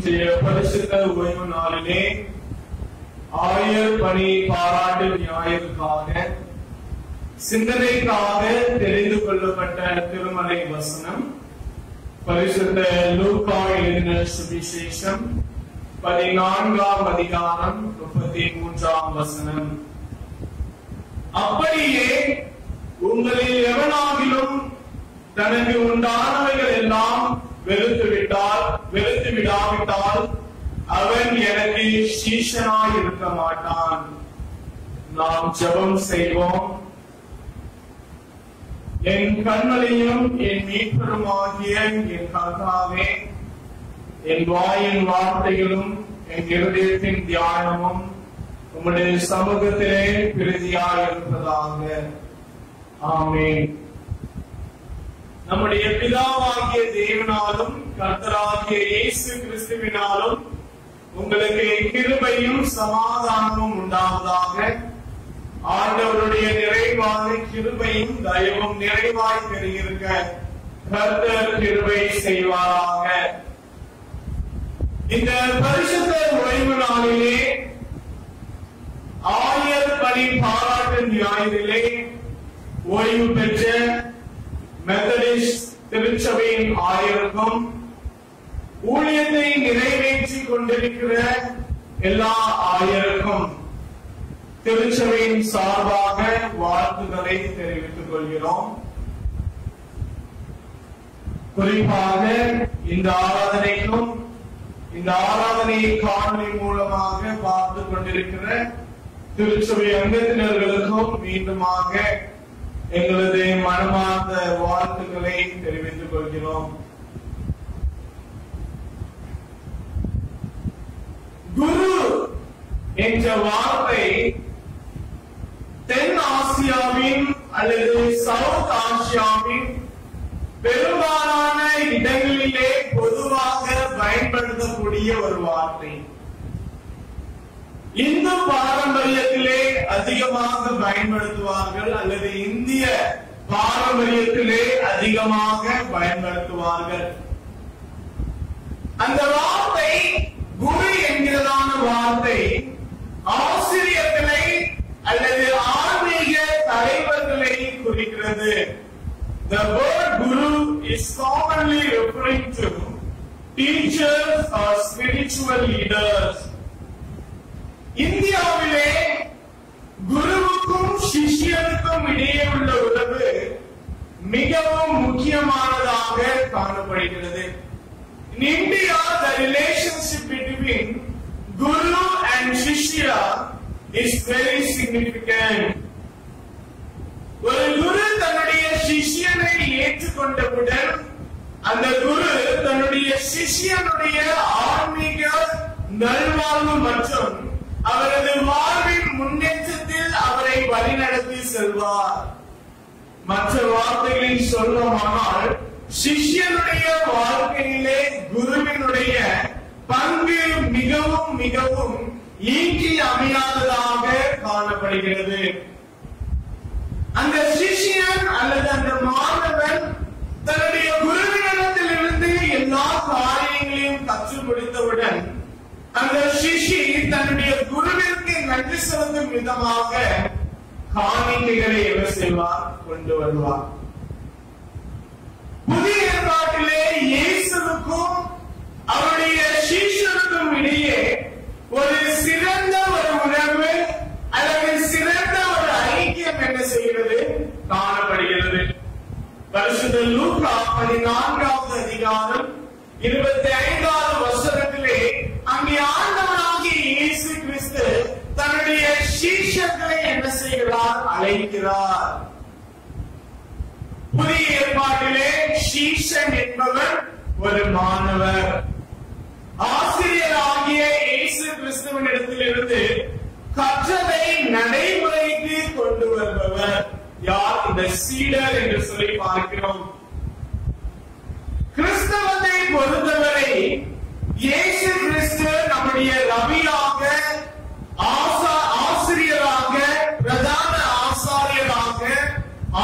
இன்றைய பரிசுத்த ஓய்வு நாளிலே ஆயர் பணி பாராட்டு ஞாயிற்காக சிந்தனைக்காக தெரிந்து கொள்ளப்பட்ட திருமலை வசனம் பரிசுத்த லூக்கா எழுதின சுவிசேஷம் 14ஆம் அதிகாரம் 33ஆம் வசனம். அப்படியே உங்களில் எவனாகிலும் தனக்கு உண்டானவைகள் எல்லாம் வெறுத்து விடாவிட்டால் அவன் எனக்கு சீஷனாய் இருக்க மாட்டான். நாம் ஜெபம் செய்வோம். என் கண்மலையும் என் மீட்பருமாகிய என் கர்த்தாவே, என் வாயின் வார்த்தைகளும் என் இருதயத்தின் தியானமும் உம்முடைய சமூகத்திலே பிரதியாய் இருப்பதாக. ஆமென். நம்முடைய பிதாவாகிய தேவனாலும் கர்த்தராகிய இயேசு கிறிஸ்துவினாலும் உங்களுக்கு கிருபையும் சமாதானமும் உண்டாவதாக. ஆண்டவருடைய நிறைவான கிருபையும் தயவும் நிறைவாய் பெறுகிற கர்த்தர் கிருபை செய்வாராக. இந்த பரிசுத்த ஓய்வு நாளிலே ஆயர் பணி பாராட்டு ஞாயிறிலே ஓய்வு பெற்ற மெத்தடிஸ்ட் திருச்சபையின் ஆயருக்கும் ஊழியத்தை நிறைவேற்றி கொண்டிருக்கிற எல்லா ஆயருக்கும் திருச்சபையின் சார்பாக வாழ்த்துக்களை தெரிவித்துக் கொள்கிறோம். குறிப்பாக இந்த ஆராதனைக்கும் இந்த ஆராதனையை காணொலி மூலமாக பார்த்து கொண்டிருக்கிற திருச்சபை அங்கத்தினர்களுக்கும் மீண்டுமாக எங்களது மனமார்ந்த வாழ்த்துக்களை தெரிவித்துக் கொள்கிறோம். குரு என்ற வார்த்தை தென் ஆசியாவின் அல்லது சவுத் ஆசியாவின் பெரும்பாலான இடங்களிலே பொதுவாக பயன்படுத்தக்கூடிய ஒரு வார்த்தை. இந்து பாரம்பரியத்திலே அதிகமாக பயன்படுத்துவார்கள் அல்லது இந்திய பாரம்பரியத்திலே அதிகமாக பயன்படுத்துவார்கள். அந்த வார்த்தை குரு என்கிறதான வார்த்தை ஆசிரியர்களை அல்லது ஆன்மீக தலைவர்களை குறிக்கிறது. The word guru is commonly referring to teachers or spiritual leaders. இந்தியாவிலே குருவுக்கும் சிஷ்யனுக்கும் இடையே உள்ள உறவு மிகவும் முக்கியமானதாக காணப்படுகிறது. In India, the relationship between guru and shishya is very significant. ஒரு குரு தன்னுடைய சிஷ்யனை ஏற்றுக்கொண்டவுடன் அந்த குரு தன்னுடைய சிஷ்யனுடைய ஆன்மீக நல்வாழ்வு மற்றும் அவரது வாழ்வின் முன்னேற்றத்தில் அவரை வழிநடத்தி செல்வார். மற்ற வார்த்தைகளில் சொல்லமானால் சிஷ்யனுடைய வாழ்க்கையிலே குருவினுடைய பங்கு மிகவும் மிகவும் ஈட்டி அமையாததாக காணப்படுகிறது. அந்த சிஷ்யன் அல்லது அந்த மாணவன் தன்னுடைய குருவினிடத்தில் இருந்து எல்லா காரியங்களையும் கற்று முடித்தவுடன் அந்த சிஷி தன்னுடைய குருவிற்கு நன்றி செலுத்தும் விதமாக காணிக்கைகளை என்ன செய்வார்? கொண்டு வருவார். புதிய ஏற்பாட்டிலே இயேசுவுக்கும் அவருடைய சீஷனுக்கும் இடையே ஒரு சிறந்த ஒரு உணர்வு அல்லது சிறந்த ஒரு ஐக்கியம் என்ன செய்கிறது? காணப்படுகிறது. பரிசுத்த லூக்கா 14ஆவது அதிகாரம் 25ஆவது வசனத்திலே அங்கே ஆண்டவராகிய இயேசு கிறிஸ்து தன்னுடைய சீஷர்களை என்ன செய்கிறார்? அழைக்கிறார். புதிய ஏற்பாட்டிலே சீஷன் என்பவர் ஒரு மாணவர். ஆசிரியராகிய இயேசு கிறிஸ்துவின் இடத்திலிருந்து கற்றதை நடைமுறைக்கு கொண்டு வருபவர் யார்? இந்த சீடர் என்று சொல்லி பார்க்கிறோம். கிறிஸ்தவத்தை பொறுத்தவரை இயேசு கிறிஸ்து நம்முடைய ரபியாக, ஆசிரியராக, பிரதான ஆசாரியராக,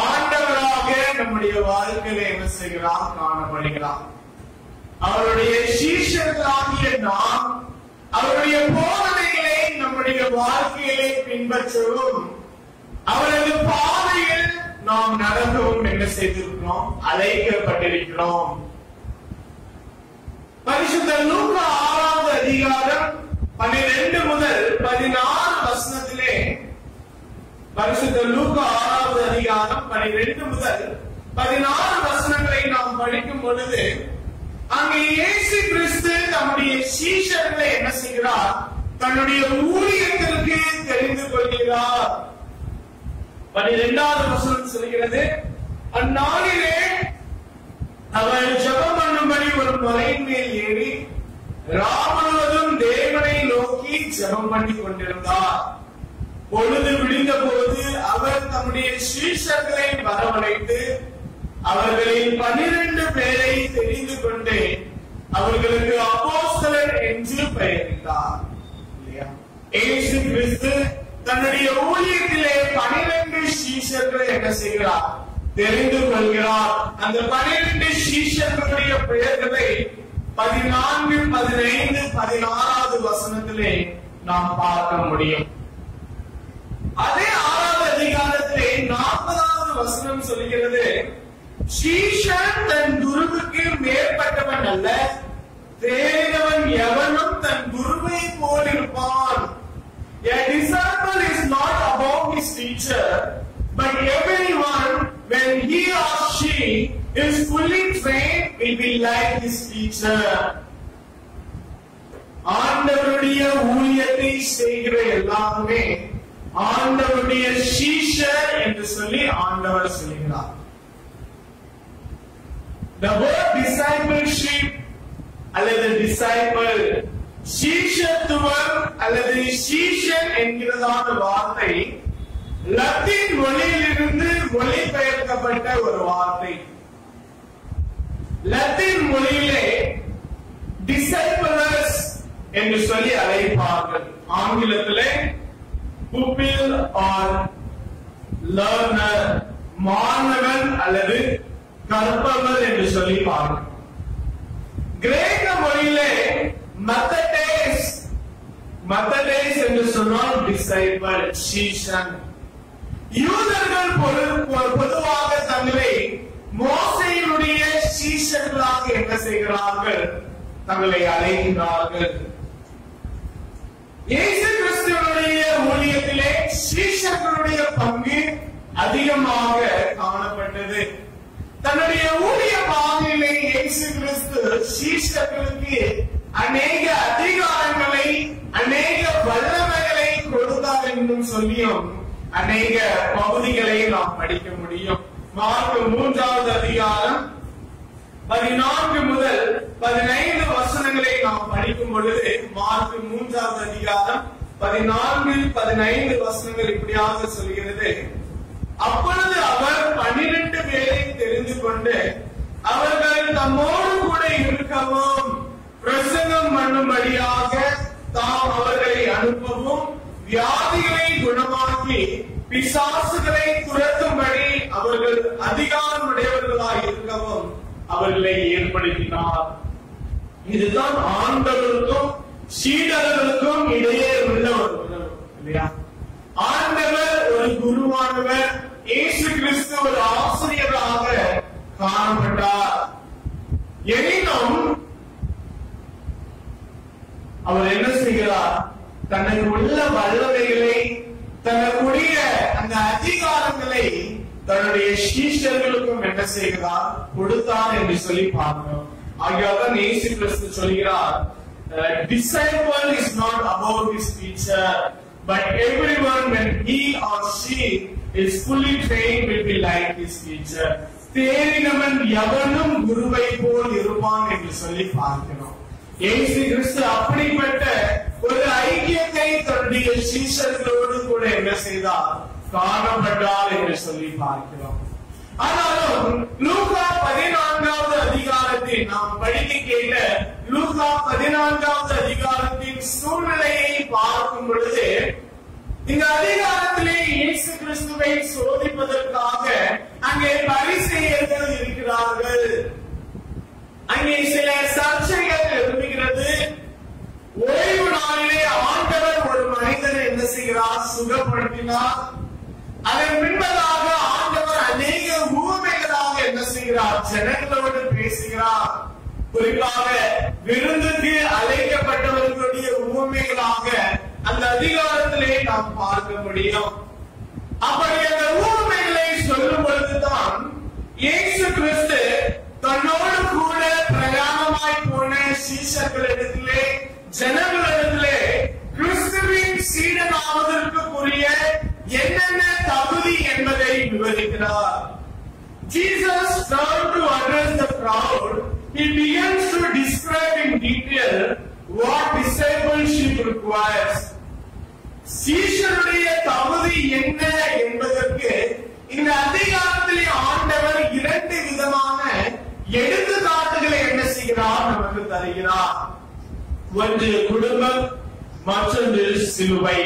ஆண்டவராக நம்முடைய வாழ்க்கையில என்ன செய்கிறார்? காணப்படுகிறார். அவருடைய சீஷர்களாகிய நாம் அவருடைய போதனைகளை நம்முடைய வாழ்க்கையிலே பின்பற்றவும் அவரது பாதையில் நாம் நடக்கவும் என்ன செய்திருக்கிறோம்? அழைக்கப்பட்டிருக்கிறோம். பரிசுத்த லூக்கா 6வது அதிகாரம் 12 முதல் 16 வசனத்திலே பரிசுத்த லூக்கா 6வது அதிகாரம் 12 முதல் 16 வசனங்களை நாம் படிக்கும் பொழுது அங்கே இயேசு கிறிஸ்து தம்முடைய சீஷர்களை என்ன செய்கிறார்? தன்னுடைய ஊழியத்திற்கு தெரிந்து கொள்கிறார். 12வது வசனம் சொல்கிறது, அந்நாளிலே அவர் ஜெபம் பண்ணும்படி ஒரு மலையின் மேல் ஏறி ராமுழுவதும் தேவனை நோக்கி ஜெபம் பண்ணி கொண்டிருந்தார். பொழுது விடிந்த போது அவர் தம்முடைய சீஷர்களை வரவழைத்து அவர்களில் 12 பேரை தெரிந்து கொண்டு அவர்களுக்கு அப்போஸ்தலர் என்று பெயரிட்டார். இயேசு கிறிஸ்து தன்னுடைய ஊழியத்திலே 12 சீஷர்களை என்ன செய்கிறார்? தெரிந்து கொள்கிறார். அந்த 12 சீஷர்களுடைய பெயர்களை 14, 15, 16வது வசனத்திலே நாம் பார்க்க முடியும். அதே 6வது அதிகாரத்திலே 40வது வசனம் சொல்கிறது, சீஷன் தன் குருவுக்கு மேற்பட்டவன் அல்ல, தேறினவன் எவனும் தன் குருவை போல் இருப்பான். A disciple is not above his teacher, but everyone, when he or she is fully trained, will be like his teacher. ஆண்டவருடைய ஊழியத்தை செய்கிற எல்லாருமே ஆண்டவருடைய சீஷர் என்று சொல்லி ஆண்டவர் சொல்கிறார். The word discipleship அல்லது disciple, சீஷத்துவம் அல்லது சீஷன் என்கிறதான வார்த்தை லத்தீன் மொழியிலிருந்து மொழிபெயர்க்கப்பட்ட ஒரு வார்த்தை. லத்தீன் மொழியிலே disciples என்று சொல்லி அழைப்பார்கள். ஆங்கிலத்திலே pupil or learner, மாணவன் அல்லது கற்பவர் என்று சொல்லி பாருங்கள். கிரேக்க மொழியிலே மத்தடேஸ் என்று சொன்னால் டிசைபிள், சீஷன். யூதர்கள் பொதுவாக தங்களை மோசேயினுடைய சீஷர்களாக என்ன செய்கிறார்கள்? தங்களை அழைக்கிறார்கள். இயேசு கிறிஸ்துவினுடைய ஊழியத்திலே சீஷர்களுடைய பங்கு அதிகமாக காணப்பட்டது. தன்னுடைய ஊழிய பாதையிலே இயேசு கிறிஸ்து சீஷர்களுக்கு அநேக அதிகாரங்களை அநேக வல்லமைகளை கொடுத்தார் என்றும் சொல்லியும் அநேக பகுதிகளை நாம் படிக்க முடியும். மார்க் 3வது அதிகாரம் 14 முதல் 15 வசனங்களை நாம் படிக்கும் பொழுது மார்க் 3வது அதிகாரம் 14, 15 வசனங்கள் இப்படியாக சொல்கிறது, அப்பொழுது அவர் 12 பேரை தெரிந்து கொண்டு அவர்கள் தம்மோடு கூட இருக்கவும் பிரசங்கம் பண்ணும்படியாக தாம் அவர்களை அனுப்பவும் வியாதிகளை குணமாக்கி பிசாசுகளை துரத்தும்படி அவர்கள் அதிகாரம் உடையவர்களாய் இருக்கவும் அவர்களை ஏற்படுத்தினார். இதுதான் ஆண்டவருக்கும் சீடர்களுக்கும் இடையே உள்ள ஒரு உறவு இல்லையா? ஆண்டவர் ஒரு குருவானவர், இயேசு கிறிஸ்து ஒரு ஆசிரியராக காணப்பட்டார். எனினும் அவர் என்ன செய்கிறார்? தனக்கு உள்ள வல்லமைகளை, தனக்குரிய அந்த அதிகாரங்களை தன்னுடைய சீஷர்களுக்கும் என்ன செய்கிறார்? கொடுத்தார் என்று சொல்லி பார்க்கிறோம். ஆகியதான் இயேசு கிறிஸ்து சொல்கிறார், disciple is not above his teacher, but everyone when he or she is fully trained will be like his teacher. தேறினவன் எவனும் குருவை போல் இருப்பான் என்று சொல்லி பார்க்கிறோம். இயேசு கிறிஸ்து அப்படிப்பட்ட ஒரு ஐக்கியத்தை தன்னுடைய சீஷர்களோடு கூட என்ன செய்தார்? காணப்பட்டார் என்று சொல்லி பார்க்கிறோம். ஆனாலும் லூக்கா 14வது அதிகாரத்தில் நாம் படிக்க கேட்ட லூக்கா 14வது அதிகாரத்தின் சூழ்நிலையை பார்க்கும் பொழுது இந்த அதிகாரத்திலே இயேசு கிறிஸ்துவை சோதிப்பதற்காக அங்கே பரிசேயர்கள் இருக்கிறார்கள். அங்கே சில சர்ச்சைகள் எழுப்புகிறது. ஓய்வு நாளிலே ஆண்டவர் ஒரு மனிதனை என்ன செய்கிறார்? சுகப்படுத்தினார். அதன் பின்பதாக ஆண்டவர் அநேக ஊமைகளாக என்ன செய்கிறார்? ஜனங்களோடு பேசுகிறார். குறிப்பாக விருந்துக்கு அழைக்கப்பட்டவர்களுடைய ஊமைகளாக அந்த அதிகாரத்திலே நாம் பார்க்க முடியும். அப்படி அந்த ஊமைகளை சொல்லும் பொழுதுதான் இயேசு கிறிஸ்து தன்னோடு கூட பிரயாணமாய் போன சீஷர்களிடத்திலே, ஜனங்களிடத்திலே கிறிஸ்துவின் சீடனாவதற்குரிய என்னென்ன தகுதி என்பதை விவரிக்கிறார். Jesus turned to address the crowd. He begins to describe in detail what discipleship requires. சீஷருடைய தகுதி என்ன என்பதற்கு இந்த அதிகாரத்திலே ஆண்டவர் 2 விதமான எடுத்துக்காட்டுகளை என்ன செய்கிறார்? நமக்கு தருகிறார். ஒன்று குடும்பம், மற்றொன்று சிலுவை.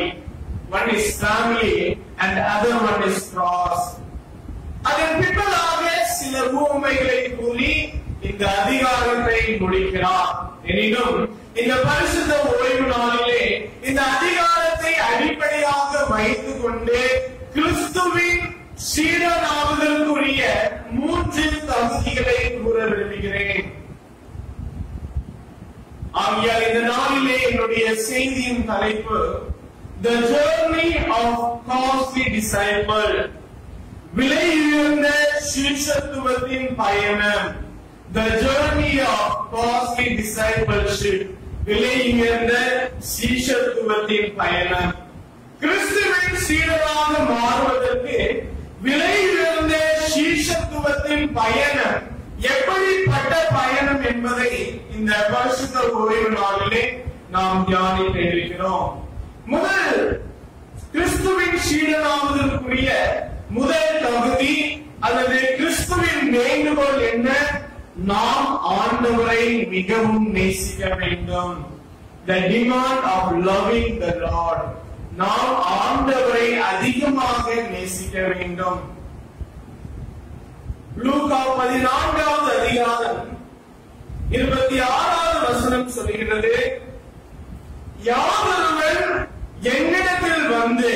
One is family and the other one is cross. அதன் பின்பதாக சில உவமைகளை கூறி இந்த அதிகாரத்தை முடிக்கிறார். எனினும் இந்த பரிசுத்த ஓய்வு நாளிலே இந்த அதிகாரத்தை அடிப்படையாக வைத்துக் கொண்டு கிறிஸ்துவின் சீடனாவதற்குரிய 3 தகுதிகளை கூற விரும்புகிறேன். ஆகையால் இந்த நாளிலே என்னுடைய செய்தியின் தலைப்பு The Journey of Costly Disciple. விலையுயர்ந்த சீஷத்துவத்தின் பயணம். The Journey of Costly Discipleship. விலையுயர்ந்த சீஷத்துவத்தின் பயணம். கிறிஸ்துவின் சீடராக மாறுவதற்கு விலையுயர்ந்த சீஷத்துவத்தின் பயணம் எப்படிப்பட்ட பயணம் என்பதை இந்த பரிசுத்த ஓய்வு நாளிலே நாம் தியானிக்க இருக்கிறோம். முதல் கிறிஸ்துவின் சீடனாவதற்குரிய முதல் தகுதி அல்லது கிறிஸ்துவின் வேண்டுகோள் என்ன? நாம் ஆண்டவரை மிகவும் நேசிக்க வேண்டும். The demand of loving the Lord. நாம் ஆண்டவரை அதிகமாக நேசிக்க வேண்டும். லூக்கா 14வது அதிகாரம் 26வது வசனம் சொல்கிறது, யாவொருவன் என்னிடத்தில் வந்து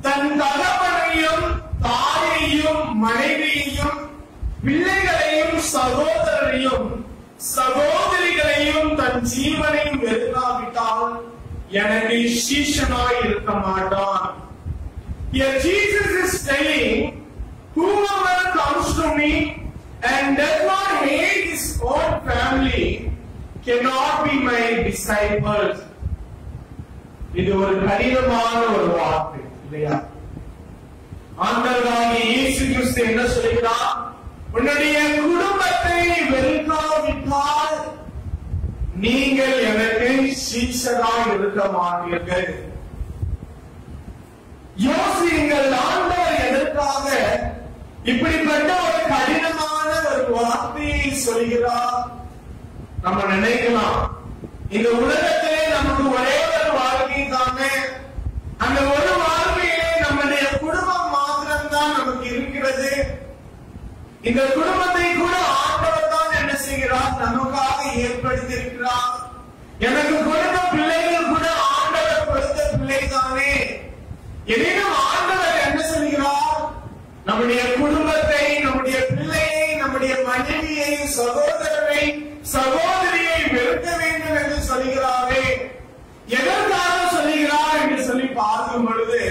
தன் தகப்பனையும் தாயையும் மனைவியையும் பிள்ளைகளையும் சகோதரரையும் சகோதரிகளையும் தன் ஜீவனையும் வெறுக்காவிட்டால் எனக்கு சீஷனாய் இருக்க மாட்டான். Here Jesus is telling, whoever comes to me and does not hate his own family cannot be my disciples. இது ஒரு கடினமான ஒரு வார்த்தை இல்லையா? ஆண்டவராகிய இயேசு கிறிஸ்து என்ன சொல்கிறார்? உன்னுடைய குடும்பத்தை வெறுக்காவிட்டால் நீங்கள் எனக்கு சீஷராய் இருக்க மாட்டீர்கள். யோசியுங்கள், ஆண்டவர் எதற்காக இப்படிப்பட்ட ஒரு கடினமான ஒரு வார்த்தையை சொல்கிறார்? நம்ம நினைக்கலாம், இந்த உலகத்திலே நமக்கு ஒரே ஒரு வாழ்க்கை தானே, அந்த ஒரு வாழ்க்கையிலே நம்முடைய குடும்பம் மாத்திரம்தான் நமக்கு இருக்கிறது. இந்த குடும்பத்தை கூட ஆண்டவர் தான் என்ன செய்கிறார்? நமக்காக ஏற்படுத்தி இருக்கிறார். எனக்கு கொடுத்த பிள்ளைகள் கூட ஆண்டவர் கொடுத்த பிள்ளை தானே. எனினும் ஆண்டவர் என்ன சொல்கிறார்? நம்முடைய குடும்பத்தை, நம்முடைய பிள்ளையை, நம்முடைய மனைவியை, சகோதரரை, சகோதரியை வெறுக்க வேண்டும் என்று சொல்கிறாரே. எதற்காக சொல்கிறார் என்று சொல்லி பார்க்கும் பொழுது,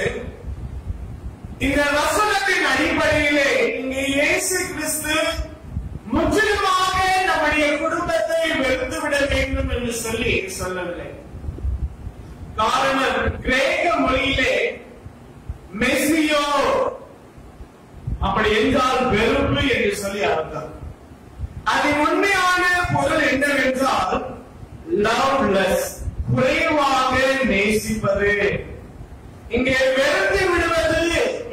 இந்த வசனத்தின் அடிப்படையிலே இங்கே இயேசு கிறிஸ்து முற்றிலுமாக நம்முடைய குடும்பத்தை வெறுத்து விட வேண்டும் என்று சொல்லி சொல்லவில்லை. காரணம், கிரேக்க மொழியிலே மெசியோ அப்படி என்றால் வெறுப்பு என்று சொல்லி அர்த்தம். அதன் உண்மையான பொருள் என்னவென்றால் லவ்லெஸ், குறைவாக நேசிப்பது. இங்கே வெறுத்து விடுவது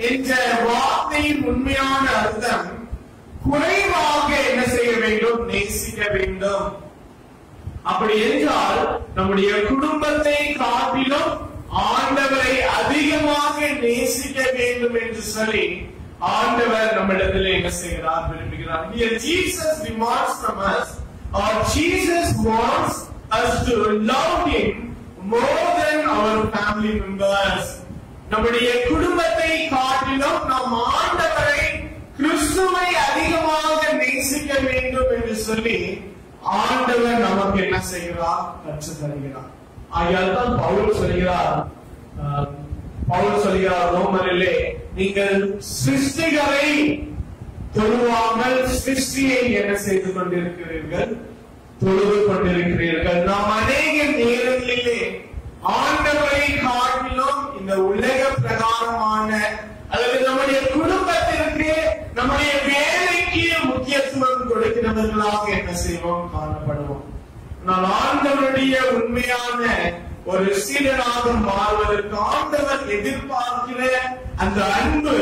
என்ற வார்த்தையின் உண்மையான அர்த்தம் குறைவாக என்ன செய்ய வேண்டும்? நேசிக்க வேண்டும். அப்படி என்றால் நம்முடைய குடும்பத்தை காட்டிலும் ஆண்டவரை அதிகமாக நேசிக்க வேண்டும் என்று சொல்லி ஆண்டவர் நம்மிடத்தில் என்ன செய்கிறார்? விரும்புகிறார். Here Jesus demands from us or Jesus wants us to love him more than our family members. நம்முடைய குடும்பத்தை காட்டிலும் நாம் ஆண்டவரை கிறிஸ்துவை அதிகமாக நேசிக்க வேண்டும் என்று சொல்லி ஆண்டவர் நமக்கு என்ன செய்கிறார்? கற்று தருகிறார். ஆகையால் தான் பவுல் சொல்கிறார் ரோமரிலே, நீங்கள் சிருஷ்டிகளை தொழுவாமல் சிருஷ்டியை என்ன செய்து கொண்டிருக்கிறீர்கள்? தொழுது கொண்டிருக்கிறீர்கள். நாம் அநேக நேரங்களிலே ஆண்டவரை காட்டிலும் இந்த உலக பிரகாரமான அல்லது நம்முடைய குடும்பத்திற்கு நம்முடைய வேலைக்கு முக்கியத்துவம் கொடுக்கிறவர்களாக என்ன செய்வோம்? காணப்படுவோம். நான் ஆண்டவருடைய உண்மையான ஒரு சீடனாக மாறுவதற்கு ஆண்டவர் எதிர்பார்க்கிற அந்த அன்பு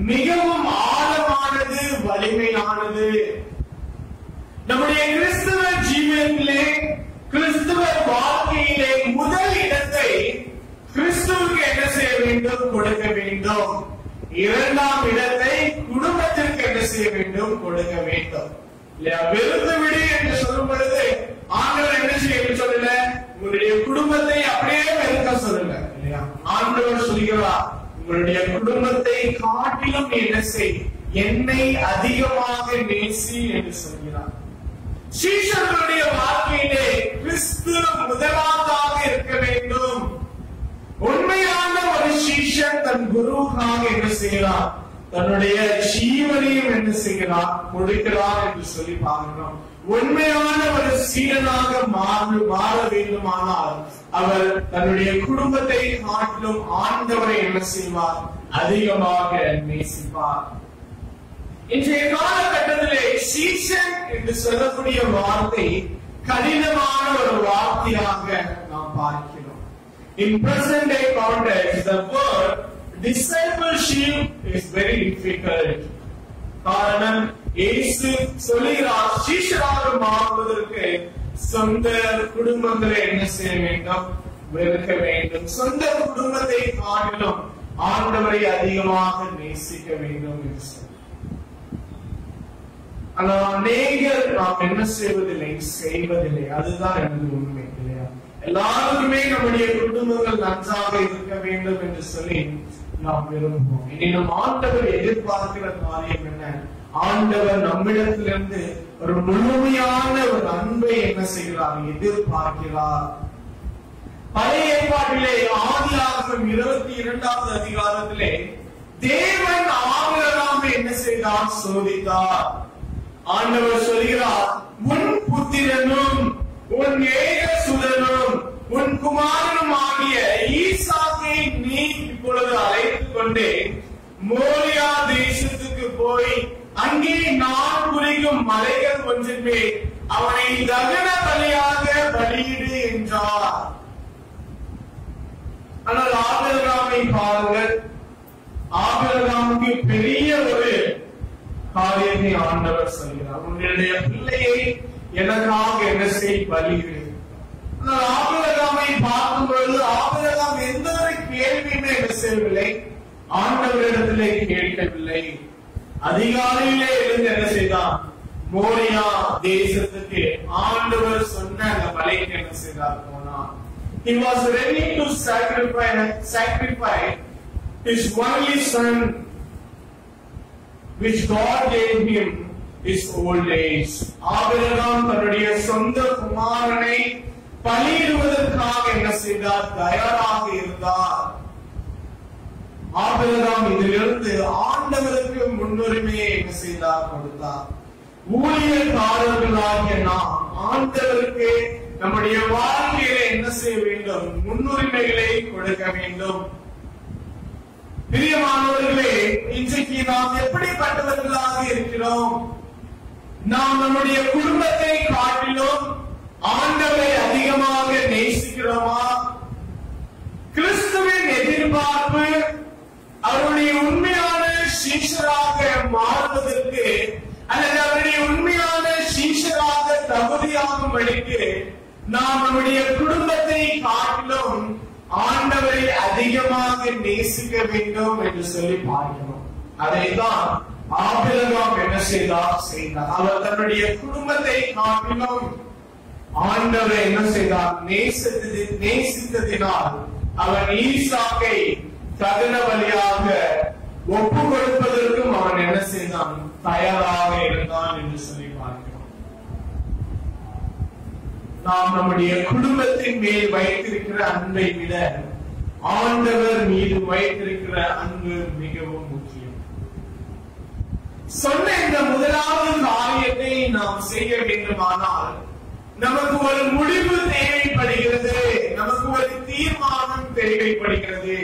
மிகவும் ஆழமானது, வலிமையானது. நம்முடைய கிறிஸ்துவ ஜீவனிலே, கிறிஸ்துவ வாழ்க்கையிலே முதல் இடத்தை கிறிஸ்துவுக்கு என்ன செய்ய வேண்டும்? கொடுக்க வேண்டும். இரண்டாம் இடத்தை குடும்பத்திற்கு என்ன செய்ய வேண்டும்? கொடுக்க வேண்டும். இல்லையா? வெறுத்து விடு என்று சொல்லும் பொழுது ஆண்டவர் என்ன செய்ய சொல்லல, உங்களுடைய குடும்பத்தை அப்படியே வெறுக்க சொல்லல. இல்லையா? ஆண்டவர் சொல்கிறார், உங்களுடைய குடும்பத்தை காட்டிலும் என்ன செய், என்னை அதிகமாக நேசி என்று சொல்கிறார். சீஷர்களுடைய வாழ்க்கையிலே கிறிஸ்து முதலாவதாக இருக்க வேண்டும். உண்மையான ஒரு சீஷன் தன் குருவுக்காக என்ன செய்கிறார்? தன்னுடைய ஜீவனையும் என்ன செய்கிறார்? கொடுக்கிறார் என்று சொல்லி பார்க்கிறோம். உண்மையான ஒரு சீடனாக மாற வேண்டுமானால் அவர் தன்னுடைய குடும்பத்தை காட்டிலும் ஆண்டவரை என்ன செய்வார்? அதிகமாக நேசிப்பார். இன்றைய காலகட்டத்திலே சீசன் என்று சொல்லக்கூடிய வார்த்தை கடினமான ஒரு வார்த்தையாக நாம் பார்க்கிறோம். In present day context, the word discipleship is very difficult. காரணம், இயேசு சொல்கிறார், சீஷராக மாறுவதற்கு சொந்த குடும்பங்களை என்ன செய்ய வேண்டும்? வெறுக்க வேண்டும். சொந்த குடும்பத்தை காட்டிலும் ஆண்டவரை அதிகமாக நேசிக்க வேண்டும் என்று சொல்றார். ஆனால் அநேகர் நாம் என்ன செய்வதில்லை. அதுதான் எனது உண்மை. இல்லையா? எல்லாருக்குமே நம்முடைய குடும்பங்கள் நன்றாக இருக்க வேண்டும் என்று சொல்லி நாம் விரும்புவோம். இன்னும் ஆண்டவர் எதிர்பார்க்கிற காரியம் என்ன? ஆண்டவர் நம்மிடத்திலிருந்து ஒரு முழுமையான ஒரு அன்பை என்ன செய்கிறார்? எதிர்பார்க்கிறார். பழைய ஏற்பாட்டிலே ஆதியாகமம் 22வது அதிகாரத்திலே தேவன் ஆபிரகாமை என்ன செய்தார்? சோதித்தார். ஆண்டவர் சொல்கிறார், உன் புத்திரனும் உன் ஏகசுதனும் உன் குமாரனும் ஆகிய ஈசாக்கை நீ இப்பொழுது அழைத்துக் கொண்டு மோரியா தேசத்துக்கு போய் அங்கே நான் குறிக்கும் மலைகள் ஒன்றின் மேல் அவனை தகன பலியாக பலியிடு என்றார். ஆனால் ஆபிரகாமை பாருங்கள், ஆபிரகாமுக்கு பெரிய ஒரு காரியத்தை ஆண்டவர் சொல்கிறார், உன்னுடைய பிள்ளையை எனக்காக என்ன செய்? பலியிடு. ஆபிரகாமை பார்க்கும் பொழுது ஆபிரகாம் எந்த ஒரு கேள்வியுமே என்ன செய்யவில்லை? ஆண்டவரிடத்திலே கேட்கவில்லை. அதிகாலையிலே இருந்து என்ன செய்தான்? மோரியா தேசத்துக்கு ஆண்டவர் சொன்ன அந்த மலைக்கு என்ன செய்தார்? போனார். He was ready to sacrifice his only son, which God gave him his old age. Abraham தன்னுடைய சொந்த குமாரனை பலியிடுவதற்காக என்ன செய்தார்? தயாராக இருந்தார். ஆபிரகாம் இதிலிருந்து ஆண்டவருக்கு முன்னுரிமையை என்ன செய்தார்? கொடுத்தார். ஊழியக்காரர்களாகிய நாம் ஆண்டவருக்கு நம்முடைய வாழ்க்கையில என்ன செய்ய வேண்டும்? முன்னுரிமைகளை கொடுக்க வேண்டும். பிரியமானவர்களே, இன்றைக்கு நாம் எப்படிப்பட்டவர்களாக இருக்கிறோம்? நாம் நம்முடைய குடும்பத்தை காட்டிலும் ஆண்டவரை அதிகமாக நேசிக்கிறோமா? கிறிஸ்துவின் எதிர்பார்ப்பு அவருடைய உண்மையான சீஷராக மாறுவதற்கு அல்லது அவருடைய உண்மையான சீஷராக தகுதியாகும்படிக்கு நாம் நம்முடைய குடும்பத்தை காட்டிலும் ஆண்டவரை அதிகமாக நேசிக்க வேண்டும் என்று சொல்லி பார்க்கிறோம். அதைதான் ஆபிரகாம் என்ன செய்தார்? அவர் தன்னுடைய குடும்பத்தை காட்டிலும் ஆண்டவரை என்ன செய்தார்? நேசித்ததினால் அவன் ஈசாக்கை தகன பலியாக ஒப்பு கொடுப்பதற்கும் அவன் என்ன செய்தான்? தயாராக இருந்தான் என்று சொல்லி பார்க்கிறோம். நாம் நம்முடைய குடும்பத்தின் மேல் வைத்திருக்கிற அன்பை விட ஆண்டவர் மீது வைத்திருக்கிற அன்பு மிகவும் முக்கியம். சொன்ன இந்த முதலாவது காரியத்தை நாம் செய்ய வேண்டுமானால் நமக்கு ஒரு முடிவு தேவைப்படுகிறது, நமக்கு ஒரு தீர்மானம் தேவைப்படுகிறது.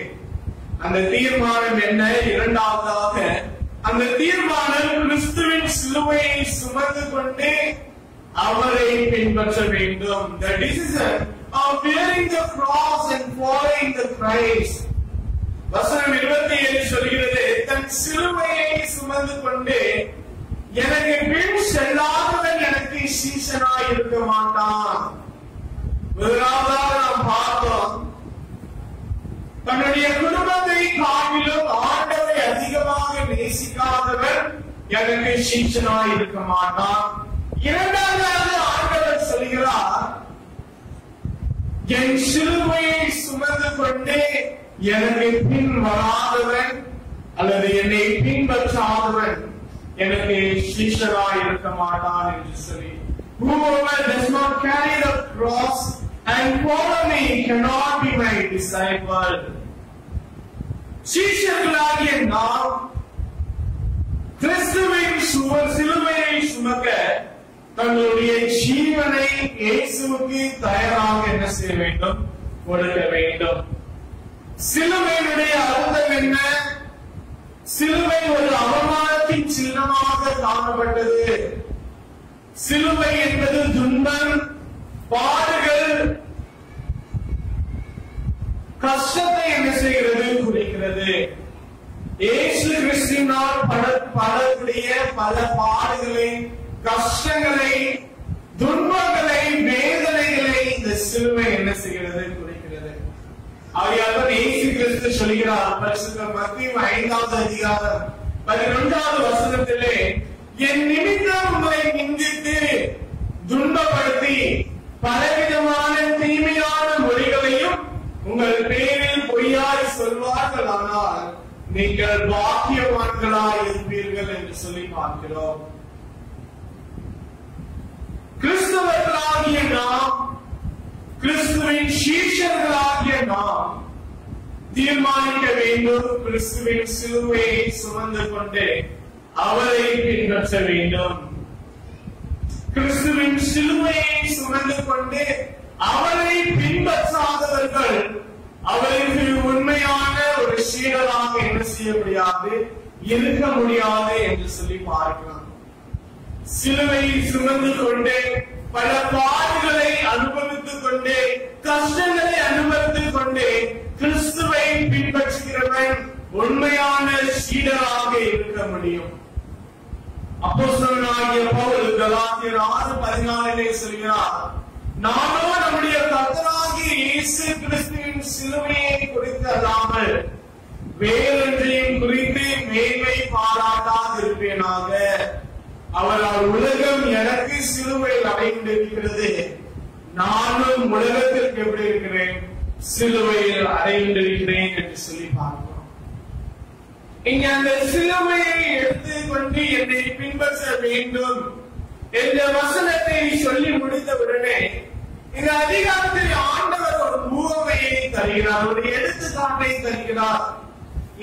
அந்த தீர்மானம் என்ன? இரண்டாவதாக அந்த தீர்மானம் கிறிஸ்துவின் சிலுவையை சுமந்து கொண்டு அவரை பின்பற்ற வேண்டும். The decision of bearing the cross and following the Christ. வசனம் 27 சொல்கிறது, தன் சிலுவையை சுமந்து கொண்டு எனக்கு பின் செல்லாதவன் எனக்கு சீசனாய் இருக்க மாட்டான். முதலாவதாக நாம் பார்த்தோம், தன்னுடைய குடும்பத்தை காட்டிலும் ஆண்டவரை அதிகமாக நேசிக்காதவர் எனக்கு சீசனாய் இருக்க மாட்டான். இரண்டாவதாக ஆண்டவர் சொல்கிறார், என் சிலுவையை சுமந்து கொண்டு எனக்கு பின் வராதவன் அல்லது என்னை பின்பற்றாதவன் எனக்கு சீஷராய் இருக்க மாட்டான் என்று சொல்லி, whoever does not carry the cross and follow me cannot be my disciple. சீஷர்களாகிய நாம் கிறிஸ்துவின் சிலுவையை சுமக்க தங்களுடைய ஜீவனை இயேசுவுக்கு தயாராக என்ன செய்ய வேண்டும்? கொடுக்க வேண்டும். சிலுவையினுடைய அர்த்தம் என்ன? சிலுவை ஒரு அவமானத்தின் சின்னமாக காணப்பட்டது. சிலுவை என்பது துன்பம், பாடுகள், கஷ்டத்தை என்ன செய்கிறது? குறிக்கிறது. இயேசு கிறிஸ்துவினால் படக்கூடிய பல பாடுகளை, கஷ்டங்களை, துன்பங்களை, வேதனைகளை இந்த சிலுவை என்ன செய்கிறது? குறிக்கிறது. ஆகையால் இயேசு கிறிஸ்து சொல்கிறார், பரிசுத்த மத்தேயு 5வது அதிகாரம் 11வது வசனத்திலே, என் நிமித்தம் உங்களை நிந்தித்து துன்பப்படுத்தி பலவிதமான தீமையான மொழிகளையும் உங்கள் பேரில் பொய்யாய் சொல்வார்கள், ஆனால் நீங்கள் பாக்கியவான்களாய் இருப்பீர்கள் என்று சொல்லி பார்க்கிறோம். கிறிஸ்தவர்களாகிய நாம், கிறிஸ்துவின் சீஷர்களாகிய நாம் தீர்மானிக்க வேண்டும், கிறிஸ்துவின் சிலுவையை சுமந்து கொண்டு அவரை பின்பற்ற வேண்டும். கிறிஸ்துவின் சிலுவையை சுமந்து கொண்டு அவரை பின்பற்றாதவர்கள் அவருக்கு உண்மையான ஒரு சீடராக என்ன செய்ய முடியாது? இருக்க முடியாது என்று சொல்லி பார்க்கலாம். சிலுவையை சுமந்து கொண்டு பல பாடுகளை அனுபவித்துக் கொண்டு, கஷ்டங்களை அனுபவித்துக் கொண்டு கிறிஸ்துவை பின்பற்றுகிறவன் உண்மையான சீடராக இருக்க முடியும். அப்போஸ்தலனாகிய பவுல் கலாத்தியர் 6:14 சொல்கிறார், நானோ நம்முடைய கர்த்தராகிய இயேசு கிறிஸ்துவின் சிலுவையை குறித்து அல்லாமல் வேறொன்றையும் குறித்து மேன்மை பாராட்டாதிருப்பேனாக. அவரால் உலகம் எனக்கு சிலுவையில் அடைந்திருக்கிறது, நானும் உலகத்திற்கு எப்படி இருக்கிறேன்? சிலுவையில் அடைந்திருக்கிறேன் என்று சொல்லி பார்க்கிறோம். இங்க அந்த சிலுவையை எடுத்துக்கொண்டு என்னை பின்பற்ற வேண்டும் என்ற வசனத்தை சொல்லி முடித்தவுடனே இந்த அதிகாரத்தில் ஆண்டவர் ஒரு உவமையை தருகிறார், ஒரு எடுத்துக்காட்டை தருகிறார்.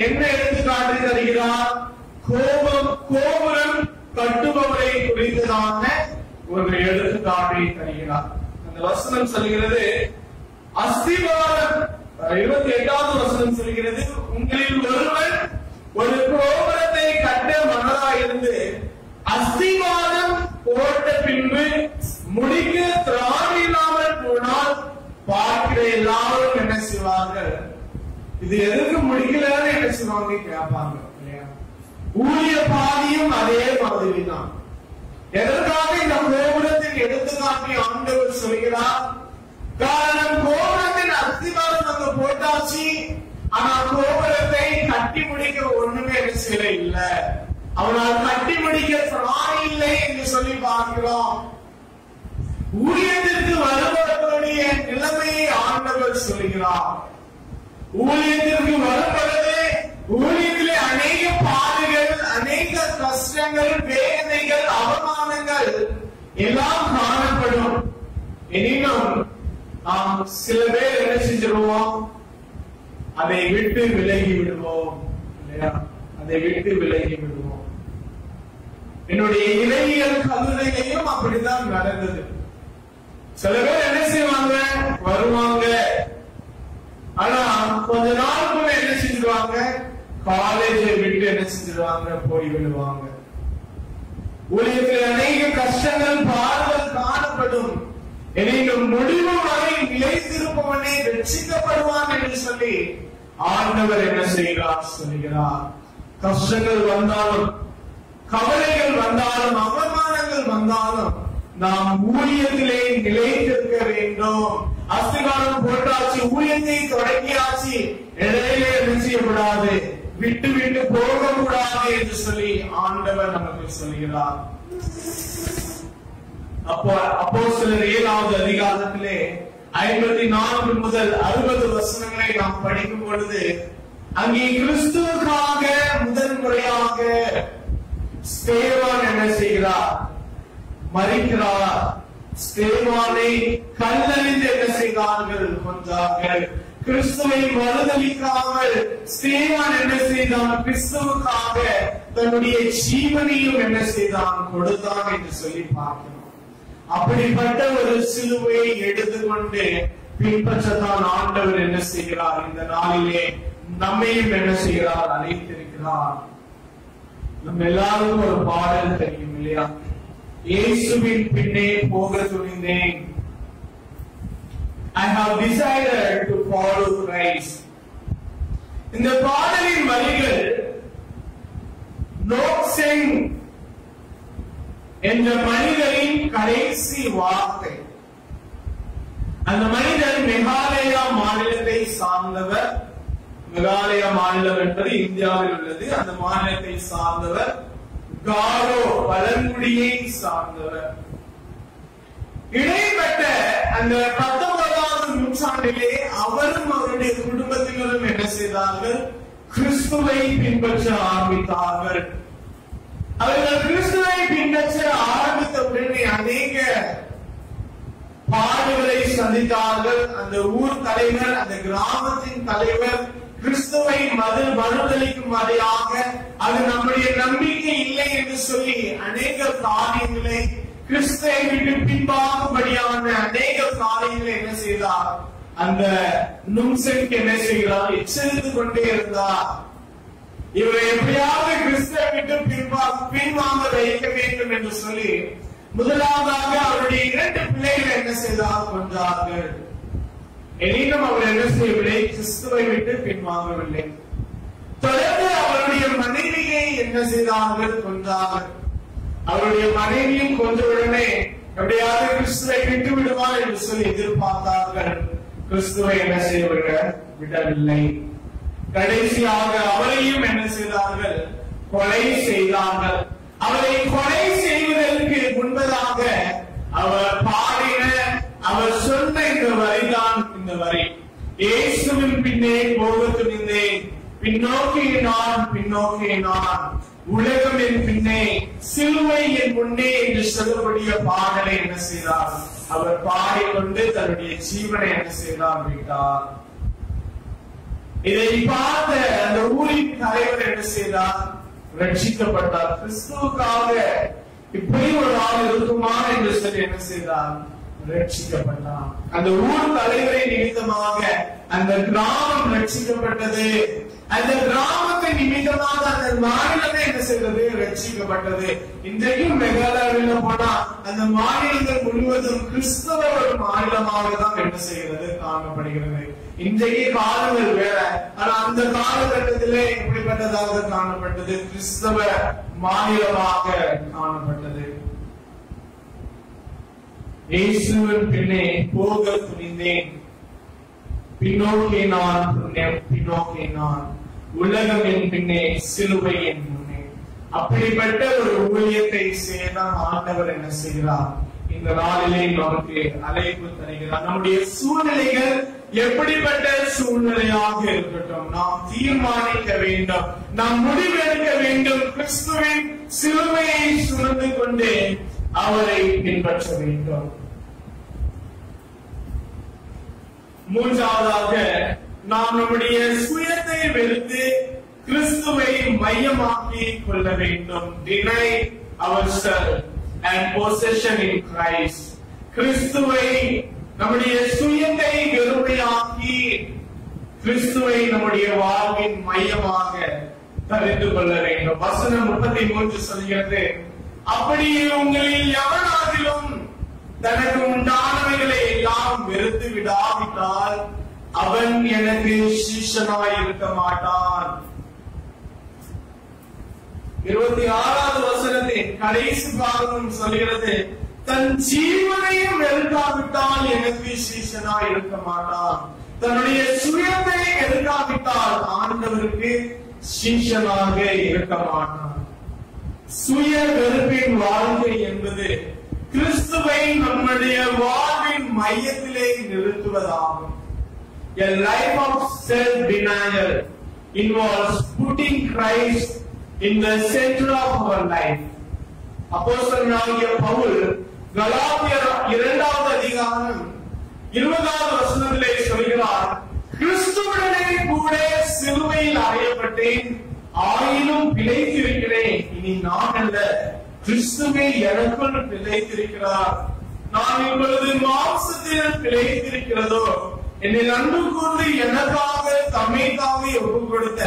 என்ன எடுத்துக்காட்டை தருகிறார்? கோபுரம் கட்டுபவரை குறித்ததான ஒரு எடுத்துக்காட்டை தருகிறார். அந்த வசனம் சொல்கிறது, அஸ்திவாரம் 28வது வசனம் சொல்கிறது, உங்களில் ஒருவன் ஒரு கோபுரத்தை கட்ட மனதாயிருந்து அஸ்திவாரம் போட்ட பின்பு முடிக்க திராணி இல்லாமல் போனால் பார்க்கிற எல்லாரும் என்ன செய்வார்கள்? இது எதுக்கு முடிக்கலன்னு என்ன செய்வாங்க? கேட்பாங்க. ஊழிய பாதியும் அதே மாதிரி தான். எதற்காக இந்த கோபுரத்தின் எடுத்துக்காட்டி ஆண்டவர் சொல்கிறார்? காரணம், கோபுரத்தின் அஸ்திவாரம் அங்க போட்டாச்சு, ஆனா கோபுரத்தை கட்டி முடிக்க ஒண்ணுமே என்ன செய்யல இல்ல. அவனால் கட்டி முடிக்க திராணி இல்லை என்று சொல்லி பார்க்கிறோம். ஊழியத்திற்கு வருபவர்களுடைய நிலைமையை ஆண்டவர் சொல்கிறார். ஊழியத்திற்கு வரும்பொழுது ஊழியத்திலே அநேக பாடுகள், அநேக கஷ்டங்கள், வேதனைகள், அவமானங்கள் எல்லாம் காணப்படும். எனினும் நாம் சில பேர் என்ன செஞ்சிருவோம்? அதை விட்டு விலகி விடுவோம் இல்லையா? அதை விட்டு விலகி விடுவோம். என்னுடைய இறையியல் கல்லூரியிலையும் அப்படித்தான் நடந்தது. சில பேர் என்ன செய்வாங்க? வருவாங்க, ஆனா கொஞ்ச நாளுக்குள்ள என்ன செஞ்சிருவாங்க? காலேஜை விட்டு என்ன செஞ்சிருவாங்க? போய் விடுவாங்க. ஊழியத்தில் அநேக கஷ்டங்கள், பாடுகள் காணப்படும். எனினும் முடிவு வரை நிலைத்திருப்பவனே ரட்சிக்கப்படுவான் என்று சொல்லி ஆண்டவர் என்ன செய்கிறார்? சொல்கிறார். கஷ்டங்கள் வந்தாலும், கவலைகள் வந்தாலும், அவமானங்கள் வந்தாலும் நாம் ஊழியத்திலே நிலைத்திருக்க வேண்டும். அஸ்திகாரம் போட்டாச்சு, ஊழியத்தை தொடங்கியாச்சு, இடையிலே என்ன செய்யக்கூடாது? விட்டு விட்டு போகக்கூடாது என்று சொல்லி ஆண்டவர் நமக்கு சொல்கிறார். அப்போ அப்போஸ்தலர் 7வது அதிகாரத்திலே 54 முதல் 60 வசனங்களை நாம் படிக்கும் பொழுது அங்கே கிறிஸ்துவுக்காக முதன்முறையாக ஸ்தேவான் என்ன செய்கிறார்? மரிக்கிறார். ஸ்தேவானை கல்லெறிந்து என்ன செய்தார்கள்? கொன்றார்கள். கிறிஸ்துவை மறுதலிக்காமல் ஸ்தேவான் என்ன செய்தான்? கிறிஸ்துவுக்காக தன்னுடைய ஜீவனையும் என்ன செய்தான்? கொடுத்தான் என்று சொல்லி பார்க்கிறோம். அப்படிப்பட்ட ஒரு சிலுவையை எடுத்துக்கொண்டு பின்பற்றத்தான் ஆண்டவர் என்ன செய்கிறார்? இந்த நாளிலே நம்மையும் என்ன செய்கிறார்? அழைத்திருக்கிறார். நம்ம எல்லாருக்கும் ஒரு பாடல் தெரியும் இல்லையா? இயேசுவின் பின்னே போக துணிந்தேன். I have decided to follow Christ. இந்த பாடலின் வரிகள் நோக்செங் என்ற மனிதரின் கடைசி வார்த்தை. அந்த மனிதர் மேகாலயா மாநிலத்தை சார்ந்தவர். மேகாலயா மாநிலம் என்பது இந்தியாவில் உள்ளது. அந்த மாநிலத்தை சார்ந்தவர். காரோ பழங்குடியை சார்ந்தவர். இடைப்பட்ட அந்த 19வது நூற்றாண்டிலே அவரும் அவருடைய குடும்பத்தினரும் என்ன செய்தார்கள்? கிறிஸ்துவை பின்பற்ற ஆரம்பித்தார்கள். அவர்கள் கிறிஸ்துவை பின்பற்ற ஆரம்பித்த உடனே அநேக பாடுகளை சந்தித்தார்கள். அந்த ஊர் தலைவர், அந்த கிராமத்தின் தலைவர் கிறிஸ்துவை மறுதலிக்கும் வரையாக அது நம்முடைய நம்பிக்கை இல்லை என்று சொல்லி அநேக காரியங்களை, கிறிஸ்துவை விட்டு பின்பாகும்படியான அநேக காரியங்களை என்ன செய்தார்? அந்த நும்செங் என்ன செய்கிறார்? எச்சரித்து கொண்டே இருந்தார். இவரை எப்படியாவது கிறிஸ்துவை விட்டு பின்வாங்க வைக்க வேண்டும் என்று சொல்லி முதலாவதாக அவருடைய 2 பிள்ளைகளை என்ன செய்தார்? கொன்றார்கள். எனினும் அவர் என்ன செய்யவில்லை? கிறிஸ்துவை விட்டு பின்வாங்கவில்லை. தொடர்ந்து அவருடைய மனைவியை என்ன செய்தார்கள்? கொன்றார்கள். அவருடைய மனைவியும் கொன்றவுடனே எப்படியாவது கிறிஸ்துவை விட்டு விடுவார் என்று சொல்லி எதிர்பார்த்தார்கள். கிறிஸ்துவை என்ன விடவில்லை. கடைசியாக அவரையும் என்ன செய்தார்கள்? கொலை செய்தார்கள். அவரை கொலை செய்வதற்கு முன்பதாக அவர் பாடின, அவர் சொன்ன இந்த வரிதான் இந்த வரி. இயேசுவின் பின்னே போக துணிந்தேன், பின்னோக்கி நான், பின்னோக்கி நான், உலகம் என் பின்னே, சிலுவை என் முன்னே என்று சொல்லக்கூடிய பாடலை என்ன செய்தார்? அவர் பாடிக்கொண்டு தன்னுடைய ஜீவனை என்ன செய்தார்? விட்டார். இதை பார்த்த அந்த ஊரின் தலைவர் என்ன செய்தார்? ரட்சிக்கப்பட்டார். கிறிஸ்துவுக்காக இப்படி ஒரு ஆள் இருக்குமா என்று சொல்லி என்ன செய்தார்? ரட்சிக்கப்பட்டார். அந்த ஊர் தலைவரை நிமித்தமாக அந்த கிராமம் ரட்சிக்கப்பட்டது. அந்த கிராமத்தை நிமித்தமாக அந்த மாநிலமே என்ன செய்தது? ரட்சிக்கப்பட்டது. இன்றைக்கும் மெகாலயாவில் போனா அந்த மாநிலங்கள் முழுவதும் கிறிஸ்தவ ஒரு மாநிலமாக தான் என்ன செய்கிறது? காணப்படுகிறது. இன்றைக்கு காலங்கள் வேற, ஆனா அந்த காலகட்டத்திலே எப்படிப்பட்டதாக காணப்பட்டது? கிறிஸ்தவ மாநிலமாக காணப்பட்டது. இயேசுவின் பின்னே போக துணிந்தேன், பின்னோக்கி நான், பின்னோக்கி நான், உலகம் என் பின்னே, சிலுவை என் முன்னே. அப்படிப்பட்ட ஒரு ஊழியத்தை செய்ய ஆண்டவர் என்ன செய்கிறார்? இந்த நாளிலே நமக்கு அழைப்பு தருகிறார். நம்முடைய சூழ்நிலைகள் எப்படிப்பட்ட சூழ்நிலையாக இருக்கட்டும், நாம் தீர்மானிக்க வேண்டும், நாம் முடிவெடுக்க வேண்டும். கிறிஸ்துவின் சிலுவையை சுமந்து கொண்டு அவரை பின்பற்ற வேண்டும். மூன்றாவதாக, நாம் நம்முடைய சுயத்தை வெறுத்து கிறிஸ்துவை மையமாக்கி கொள்ள வேண்டும். Deny ourselves and possession in Christ. கிறிஸ்துவை நம்முடைய சுயத்தை வெறுமையாக்கி கிறிஸ்துவை நம்முடைய வாழ்வின் மையமாக தெரிந்து கொள்ள வேண்டும். வசனம் 33 சொல்கிறது, அப்படியே உங்களில் எவனாகிலும் தனக்கு உண்டானவைகளை எல்லாம் வெறுத்து விடாவிட்டால் அவன் எனக்கு சீஷனாய் இருக்க மாட்டான். 26வது வசனத்தின் கடைசி பாகம் சொல்கிறது, தன் ஜீவனையும் வெறுக்காவிட்டால் எனக்கு சீஷனாய் இருக்க மாட்டான். தன்னுடைய சுயத்தை வெறுக்காவிட்டால் ஆண்டவருக்கு சீஷனாக இருக்க மாட்டான். சுய வெறுப்பின் வாழ்க்கை என்பது கிறிஸ்துவை நம்முடைய வாழ்வின் மையத்திலே நிறுத்துவதாகும். A life of self-denial involves putting Christ in the center of our life. அப்போஸ்தலனாகிய பவுல் கலாத்தியர் 2வது அதிகாரம் 20வது வசனத்திலே சொல்கிறார், கிறிஸ்துவுடனே கூட சிலுவையில் அறையப்பட்டேன், ஆயினும் பிழைத்திருக்கிறேன். இனி நான் அல்ல, கிறிஸ்துவே எனக்குள் பிழைத்திருக்கிறார். நான் இப்பொழுது மாம்சத்தில் பிழைத்திருக்கிறதோ, என்னை அன்பு கூர்ந்து எனக்காக தம்மை தாமே ஒப்புக் கொடுத்த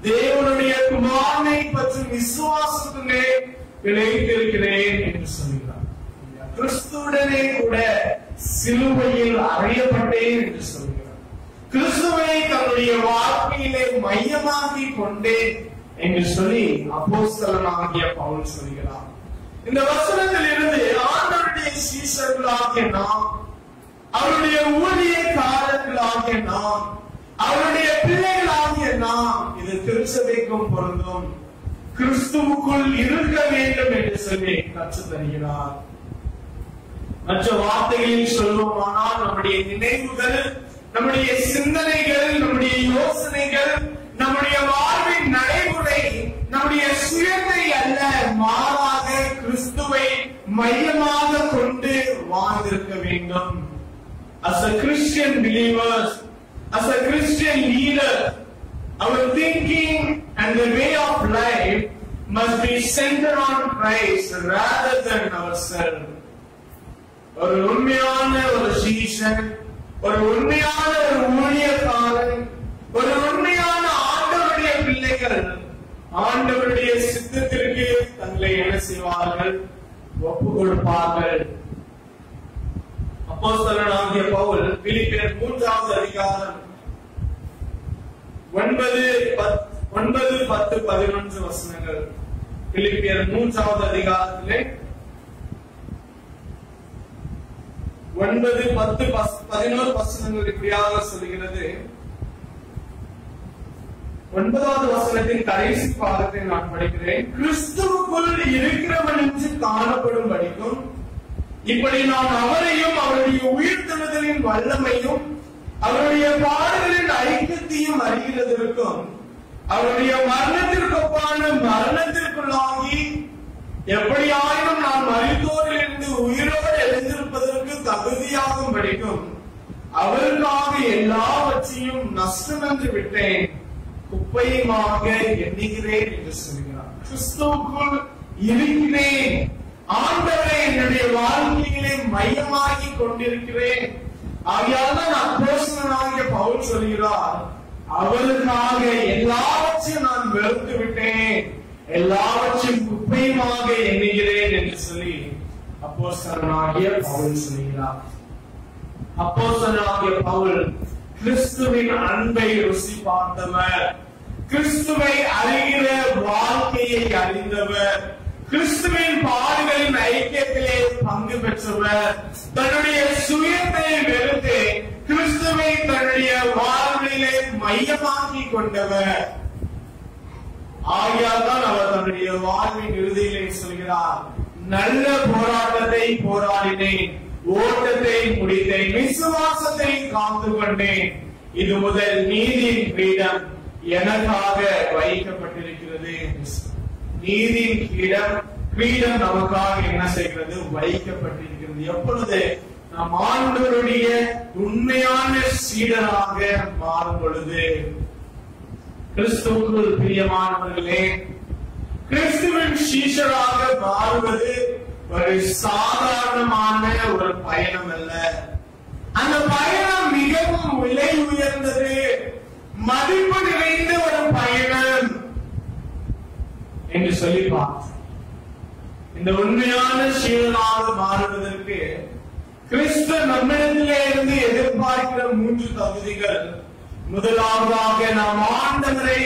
தேவனுடைய குமாரனை பற்றி விசுவாசத்திலே பிழைத்திருக்கிறேன் என்று சொல்கிறார். கிறிஸ்துவுடனே கூட சிலுவையில் அறையப்பட்டேன் என்று சொல்கிறார். கிறிஸ்துவை தன்னுடைய வாழ்க்கையிலே மையமாக்கி கொண்டேன் என்று சொல்லி அப்போஸ்தலனாகிய பவுல் சொல்கிறார். இந்த வசனத்தில் இருந்து ஆண்டவருடைய சீஷர்களாகிய நாம், அவருடைய ஊழியக்காரர்களாகிய நாம், அவருடைய பிள்ளைகளாகிய நாம், இது திருச்சபைக்கும் பொருந்தும், கிறிஸ்துவுக்குள் இருக்க வேண்டும் என்று சொல்லி கற்றுத் தருகிறார். மற்ற வார்த்தைகளில் சொல்லுவோமானால் நம்முடைய நினைவுகள், நம்முடைய சிந்தனைகள், நம்முடைய யோசனைகள், நம்முடைய வாழ்வின் நடைமுறை நம்முடைய சுயத்தை அல்ல, மாறாக கிறிஸ்துவை மையமாக கொண்டு வாழ்ந்திருக்க வேண்டும். As a Christian believers, as a Christian leader, our thinking and the way of life must be centered on Christ rather than ourselves. ஒரு உண்மையான ஒரு சீஷன், ஒரு உண்மையான ஒரு ஊழியக்காரன், ஒரு உண்மையான ஆண்டவருடைய பிள்ளைகள் ஆண்டவருடைய சித்தத்திற்கு தங்களை என்ன செய்வார்கள்? ஒப்பு கொடுப்பார்கள். அப்போஸ்தலனாகிய பவுல் பிலிப்பியர் 3வது அதிகாரம் 9, 10, 11 வசனங்கள். பிலிப்பியர் 3வது அதிகாரத்திலே 9, 10, 11 வசனங்கள் இப்படியாக சொல்கிறது. 9வது வசனத்தின் கடைசி பாகத்தை நான் படிக்கிறேன். கிறிஸ்துவுக்குள் இருக்கிறவன் என்று காணப்படும் படிக்கும் இப்படி நாம் அவரையும் அவருடைய உயிர்த்தெழுதலின் வல்லமையும் அவருடைய பாடுகளின் ஐக்கியத்தையும் அறிகிறதற்கும் அவருடைய மரணத்திற்கொப்பான மரணத்திற்குள்ளாகி எப்படியாயினும் நாம் மரித்தோரிலிருந்து உயிரோடு எழுந்திருப்பதற்கு தகுதியாகும் படிக்கும் அவருக்காக எல்லாவற்றையும் நஷ்டம் என்று விட்டேன், குப்பையுமாக எண்ணுகிறேன் என்று சொல்கிறார். கிறிஸ்துவுக்குள் இருக்கிறேன், ஆண்டவரை என்னுடைய வாழ்க்கையிலே மையமாகி கொண்டிருக்கிறேன். ஆகையால்தான் அப்போஸ்தலனாகிய பவுல் சொல்கிறார், அவருக்காக எல்லாவற்றையும் நான் வெறுத்து விட்டேன், எல்லாவற்றையும் குப்பையுமாக எண்ணுகிறேன் என்று சொல்லி அப்போஸ்தலனாகிய பவுல் சொல்கிறார். அப்போஸ்தலனாகிய பவுல் கிறிஸ்துவின் அன்பை ருசி பார்த்தவர், கிறிஸ்துவை அறிகிற வாழ்க்கையை அறிந்தவர், கிறிஸ்துவின் பாடுகளின் ஐக்கியத்திலே பங்கு பெற்றவர், தன்னுடைய சுயத்தை வெறுத்து கிறிஸ்துவை தன்னுடைய வாழ்விலே மையமாக்கி கொண்டவர். ஆகையால் தான் அவர் தன்னுடைய வாழ்வின் இறுதியிலே சொல்கிறார், நல்ல போராட்டத்தை போராடினேன், ஓட்டத்தை முடித்தேன், விசுவாசத்தை காத்து கொண்டேன், இது முதல் நீதியின் கிரீடம் எனக்காக வைக்கப்பட்டிருக்கிறது. நீதியின் கிரீடம் நமக்காக என்ன செய்கிறது? வைக்கப்பட்டிருக்கிறது. எப்பொழுது நம் ஆண்டவருடைய உண்மையான சீடராக மாறும் பொழுது. கிறிஸ்துவுக்குள் பிரியமானவர்களே, கிறிஸ்துவின் சீஷராக மாறுவது ஒரு சாதாரணமான ஒரு பயணம் அல்ல. அந்த பயணம் மிகவும் விலை உயர்ந்தது, மதிப்பு நிறைந்த ஒரு பயணம் என்று சொல்லி பார்த்தோம். இந்த உண்மையான சீடனாக மாறுவதற்கு கிறிஸ்து நம்மிடத்திலே இருந்து எதிர்பார்க்கிற 3 தகுதிகள். முதலாவதாக நாம் ஆண்டவரை,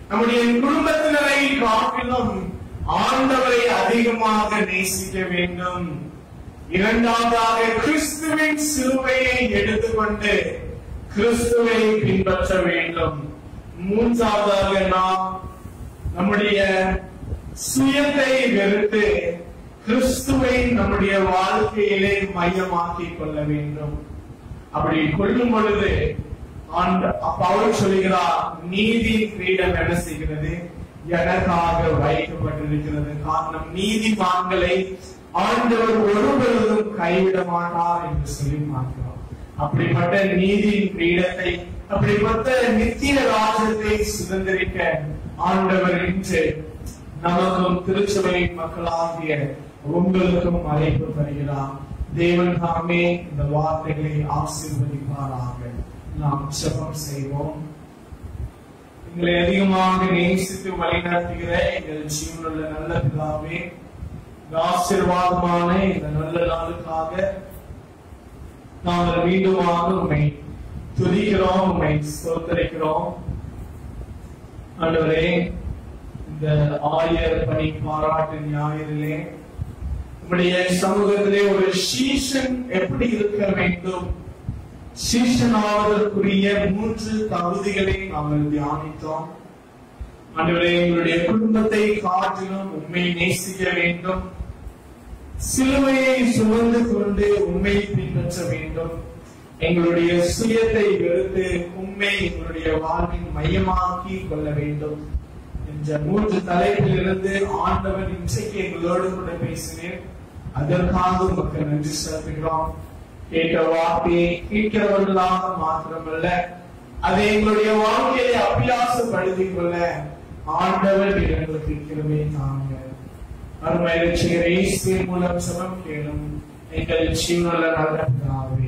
நம்முடைய குடும்பத்தினரை காட்டிலும் ஆண்டவரை அதிகமாக நேசிக்க வேண்டும். இரண்டாவதாக கிறிஸ்துவின் சிலுவையை எடுத்துக்கொண்டு கிறிஸ்துவை பின்பற்ற வேண்டும். மூன்றாவதாக நாம் நம்முடைய சுயத்தை வெறுத்து கிறிஸ்துவை நம்முடைய வாழ்க்கையிலே மையமாக்கிக் கொள்ள வேண்டும். அப்படி கொள்ளும் பொழுது பவுல் சொல்கிறார், நீதி கிரீடம் என்ன செய்கிறது? எனக்காக வைக்கப்பட்டிருக்கிறது. காரணம், நீதிமான்களை ஆண்டவர் ஒருவரும் கைவிட மாட்டார் என்று சொல்லி பார்க்கிறோம். அப்படிப்பட்ட நீதியின் கிரீடத்தை, அப்படிப்பட்ட நித்திய ராஜ்யத்தை சுதந்திரிக்க ஆண்டவர் இன்று நமக்கும் திருச்சபை மக்களாகிய உங்களுக்கும் அழைப்பு தருகிறார். தேவன் தாமே இந்த வார்த்தைகளை ஆசீர்வதிப்பாராக. நாம் ஜெபம் செய்வோம். எங்களை அதிகமாக நேசித்து வழிநடத்துகிற எங்கள் ஜீவனுள்ள நல்ல பிதாவே, ஆசீர்வாதமான இந்த நல்ல நாளுக்காக நாங்கள் மீண்டுமாக உம்மை துதிக்கிறோம், உம்மை ஸ்தோத்திரிக்கிறோம். ஆண்டவரே, இந்த ஆயர் பணி பாராட்டு ஞாயிறிலே உம்முடைய சமூகத்திலே ஒரு சீஷன் எப்படி இருக்க வேண்டும், சீஷனாவதற்குரிய 3 தகுதிகளை நாங்கள் தியானித்தோம். ஆண்டவரே, எங்களுடைய குடும்பத்தை காட்டிலும் உம்மை நேசிக்க வேண்டும், சிலுவையை சுமந்து கொண்டு உம்மை பின்பற்ற வேண்டும், எங்களுடைய சுயத்தை வெறுத்து உம்மை எங்களுடைய வாழ்வின் மையமாக்கி கொள்ள வேண்டும் என்ற 3 தலைப்பிலிருந்து ஆண்டவர் இன்றைக்கு எங்களோடு கூட பேசினேன். அதற்காக உமக்கு நன்றி செலுத்துகிறோம். கேட்ட வார்த்தையை கேட்கிறவர்களாக மாத்திரமல்ல, அதை எங்களுடைய வாழ்க்கையை அபியாசப்படுத்திக் கொள்ள ஆண்டவர் எங்களுக்கு கிருபை தாங்க. அருமை இரட்சகர் இயேசுவின் மூலம் ஜெபம் கேளும் எங்கள் ஜீவனுள்ள நல்ல பிதாவே.